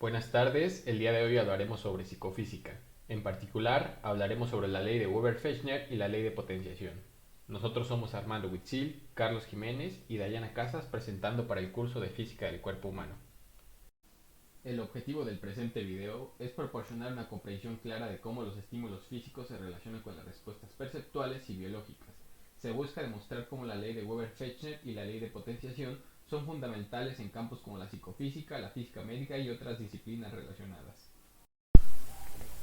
Buenas tardes, el día de hoy hablaremos sobre psicofísica. En particular, hablaremos sobre la ley de Weber-Fechner y la ley de potenciación. Nosotros somos Armando Huitzil, Carlos Jiménez y Dayana Casas presentando para el curso de Física del Cuerpo Humano. El objetivo del presente video es proporcionar una comprensión clara de cómo los estímulos físicos se relacionan con las respuestas perceptuales y biológicas. Se busca demostrar cómo la ley de Weber-Fechner y la ley de potenciación son fundamentales en campos como la psicofísica, la física médica y otras disciplinas relacionadas.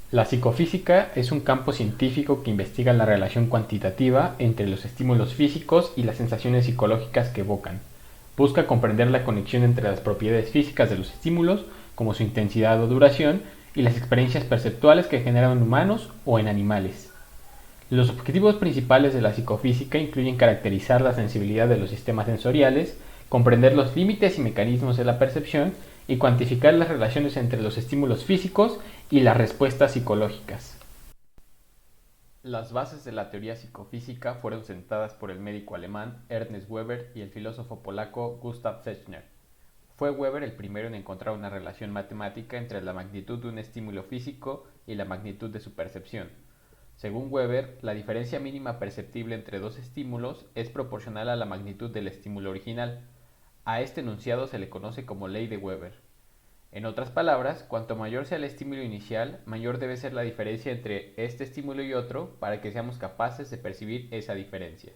La psicofísica es un campo científico que investiga la relación cuantitativa entre los estímulos físicos y las sensaciones psicológicas que evocan. Busca comprender la conexión entre las propiedades físicas de los estímulos, como su intensidad o duración, y las experiencias perceptuales que generan en humanos o en animales. Los objetivos principales de la psicofísica incluyen caracterizar la sensibilidad de los sistemas sensoriales, comprender los límites y mecanismos de la percepción y cuantificar las relaciones entre los estímulos físicos y las respuestas psicológicas. Las bases de la teoría psicofísica fueron sentadas por el médico alemán Ernst Weber y el filósofo polaco Gustav Fechner. Fue Weber el primero en encontrar una relación matemática entre la magnitud de un estímulo físico y la magnitud de su percepción. Según Weber, la diferencia mínima perceptible entre dos estímulos es proporcional a la magnitud del estímulo original. A este enunciado se le conoce como ley de Weber. En otras palabras, cuanto mayor sea el estímulo inicial, mayor debe ser la diferencia entre este estímulo y otro para que seamos capaces de percibir esa diferencia.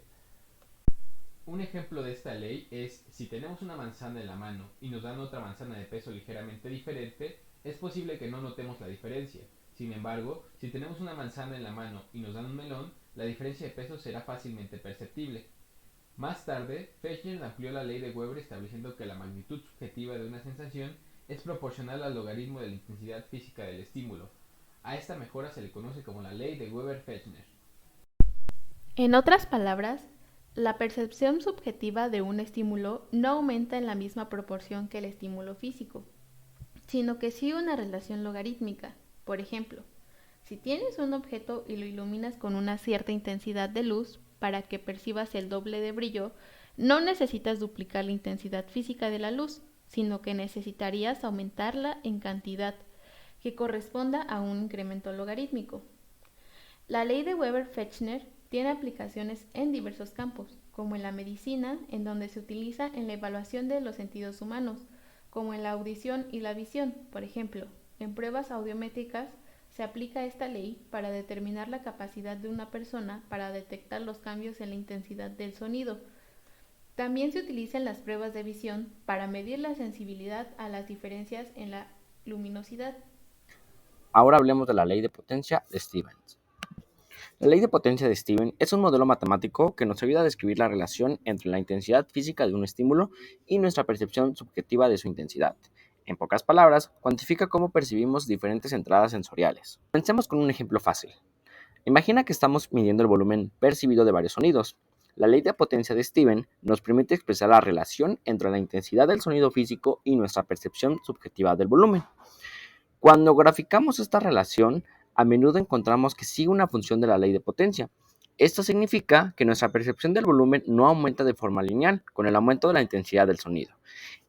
Un ejemplo de esta ley es, si tenemos una manzana en la mano y nos dan otra manzana de peso ligeramente diferente, es posible que no notemos la diferencia. Sin embargo, si tenemos una manzana en la mano y nos dan un melón, la diferencia de peso será fácilmente perceptible. Más tarde, Fechner amplió la ley de Weber estableciendo que la magnitud subjetiva de una sensación es proporcional al logaritmo de la intensidad física del estímulo. A esta mejora se le conoce como la ley de Weber-Fechner. En otras palabras, la percepción subjetiva de un estímulo no aumenta en la misma proporción que el estímulo físico, sino que sigue una relación logarítmica. Por ejemplo, si tienes un objeto y lo iluminas con una cierta intensidad de luz para que percibas el doble de brillo, no necesitas duplicar la intensidad física de la luz, sino que necesitarías aumentarla en cantidad, que corresponda a un incremento logarítmico. La ley de Weber-Fechner tiene aplicaciones en diversos campos, como en la medicina, en donde se utiliza en la evaluación de los sentidos humanos, como en la audición y la visión. Por ejemplo, en pruebas audiométricas se aplica esta ley para determinar la capacidad de una persona para detectar los cambios en la intensidad del sonido. También se utiliza en las pruebas de visión para medir la sensibilidad a las diferencias en la luminosidad. Ahora hablemos de la ley de potencia de Stevens. La ley de potencia de Stevens es un modelo matemático que nos ayuda a describir la relación entre la intensidad física de un estímulo y nuestra percepción subjetiva de su intensidad. En pocas palabras, cuantifica cómo percibimos diferentes entradas sensoriales. Pensemos con un ejemplo fácil. Imagina que estamos midiendo el volumen percibido de varios sonidos. La ley de potencia de Stevens nos permite expresar la relación entre la intensidad del sonido físico y nuestra percepción subjetiva del volumen. Cuando graficamos esta relación, a menudo encontramos que sigue una función de la ley de potencia. Esto significa que nuestra percepción del volumen no aumenta de forma lineal con el aumento de la intensidad del sonido.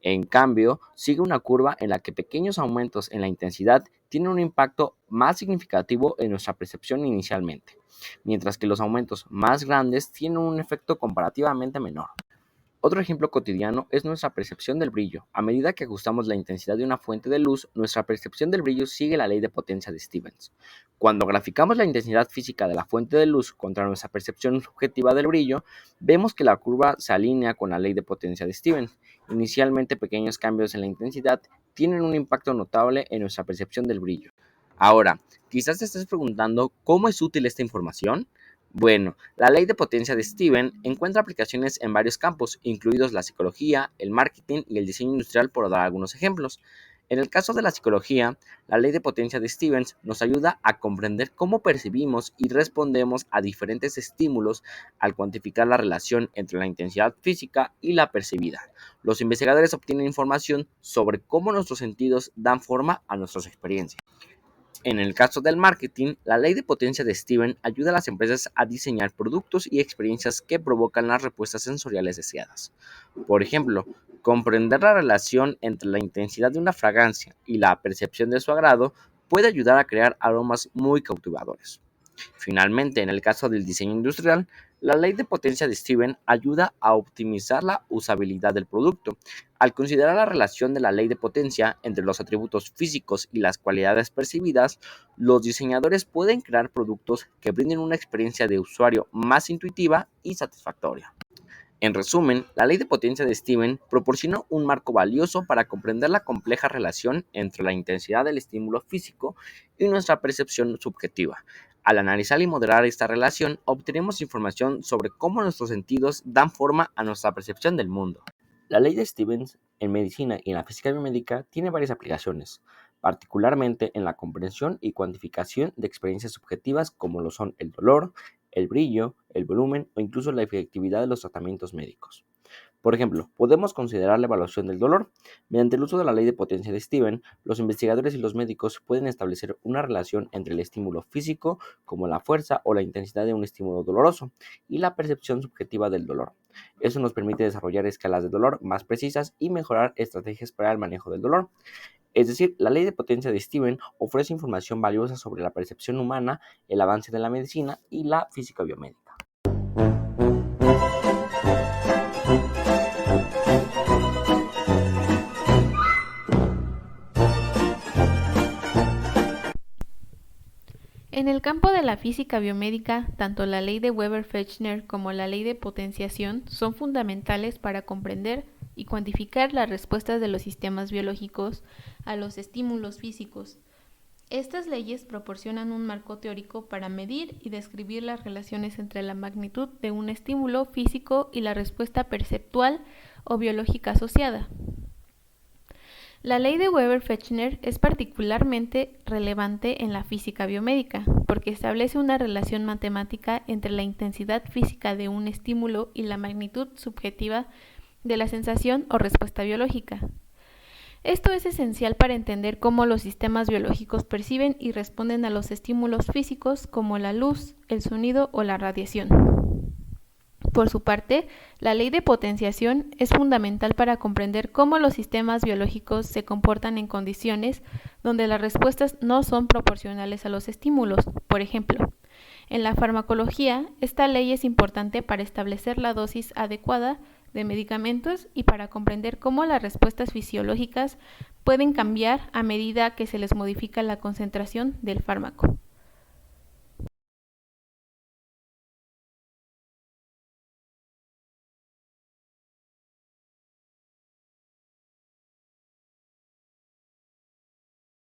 En cambio, sigue una curva en la que pequeños aumentos en la intensidad tienen un impacto más significativo en nuestra percepción inicialmente, mientras que los aumentos más grandes tienen un efecto comparativamente menor. Otro ejemplo cotidiano es nuestra percepción del brillo. A medida que ajustamos la intensidad de una fuente de luz, nuestra percepción del brillo sigue la ley de potencia de Stevens. Cuando graficamos la intensidad física de la fuente de luz contra nuestra percepción subjetiva del brillo, vemos que la curva se alinea con la ley de potencia de Stevens. Inicialmente, pequeños cambios en la intensidad tienen un impacto notable en nuestra percepción del brillo. Ahora, quizás te estés preguntando cómo es útil esta información. Bueno, la ley de potencia de Stevens encuentra aplicaciones en varios campos, incluidos la psicología, el marketing y el diseño industrial, por dar algunos ejemplos. En el caso de la psicología, la ley de potencia de Stevens nos ayuda a comprender cómo percibimos y respondemos a diferentes estímulos al cuantificar la relación entre la intensidad física y la percibida. Los investigadores obtienen información sobre cómo nuestros sentidos dan forma a nuestras experiencias. En el caso del marketing, la ley de potencia de Steven ayuda a las empresas a diseñar productos y experiencias que provocan las respuestas sensoriales deseadas. Por ejemplo, comprender la relación entre la intensidad de una fragancia y la percepción de su agrado puede ayudar a crear aromas muy cautivadores. Finalmente, en el caso del diseño industrial, la ley de potencia de Steven ayuda a optimizar la usabilidad del producto. Al considerar la relación de la ley de potencia entre los atributos físicos y las cualidades percibidas, los diseñadores pueden crear productos que brinden una experiencia de usuario más intuitiva y satisfactoria. En resumen, la ley de potencia de Steven proporciona un marco valioso para comprender la compleja relación entre la intensidad del estímulo físico y nuestra percepción subjetiva. Al analizar y moderar esta relación, obtenemos información sobre cómo nuestros sentidos dan forma a nuestra percepción del mundo. La ley de Stevens en medicina y en la física biomédica tiene varias aplicaciones, particularmente en la comprensión y cuantificación de experiencias subjetivas como lo son el dolor, el brillo, el volumen o incluso la efectividad de los tratamientos médicos. Por ejemplo, podemos considerar la evaluación del dolor. Mediante el uso de la ley de potencia de Steven, los investigadores y los médicos pueden establecer una relación entre el estímulo físico, como la fuerza o la intensidad de un estímulo doloroso, y la percepción subjetiva del dolor. Eso nos permite desarrollar escalas de dolor más precisas y mejorar estrategias para el manejo del dolor. Es decir, la ley de potencia de Steven ofrece información valiosa sobre la percepción humana, el avance de la medicina y la física biomédica. En el campo de la física biomédica, tanto la ley de Weber-Fechner como la ley de potenciación son fundamentales para comprender y cuantificar las respuestas de los sistemas biológicos a los estímulos físicos. Estas leyes proporcionan un marco teórico para medir y describir las relaciones entre la magnitud de un estímulo físico y la respuesta perceptual o biológica asociada. La ley de Weber-Fechner es particularmente relevante en la física biomédica, porque establece una relación matemática entre la intensidad física de un estímulo y la magnitud subjetiva de la sensación o respuesta biológica. Esto es esencial para entender cómo los sistemas biológicos perciben y responden a los estímulos físicos como la luz, el sonido o la radiación. Por su parte, la ley de potenciación es fundamental para comprender cómo los sistemas biológicos se comportan en condiciones donde las respuestas no son proporcionales a los estímulos. Por ejemplo, en la farmacología, esta ley es importante para establecer la dosis adecuada de medicamentos y para comprender cómo las respuestas fisiológicas pueden cambiar a medida que se les modifica la concentración del fármaco.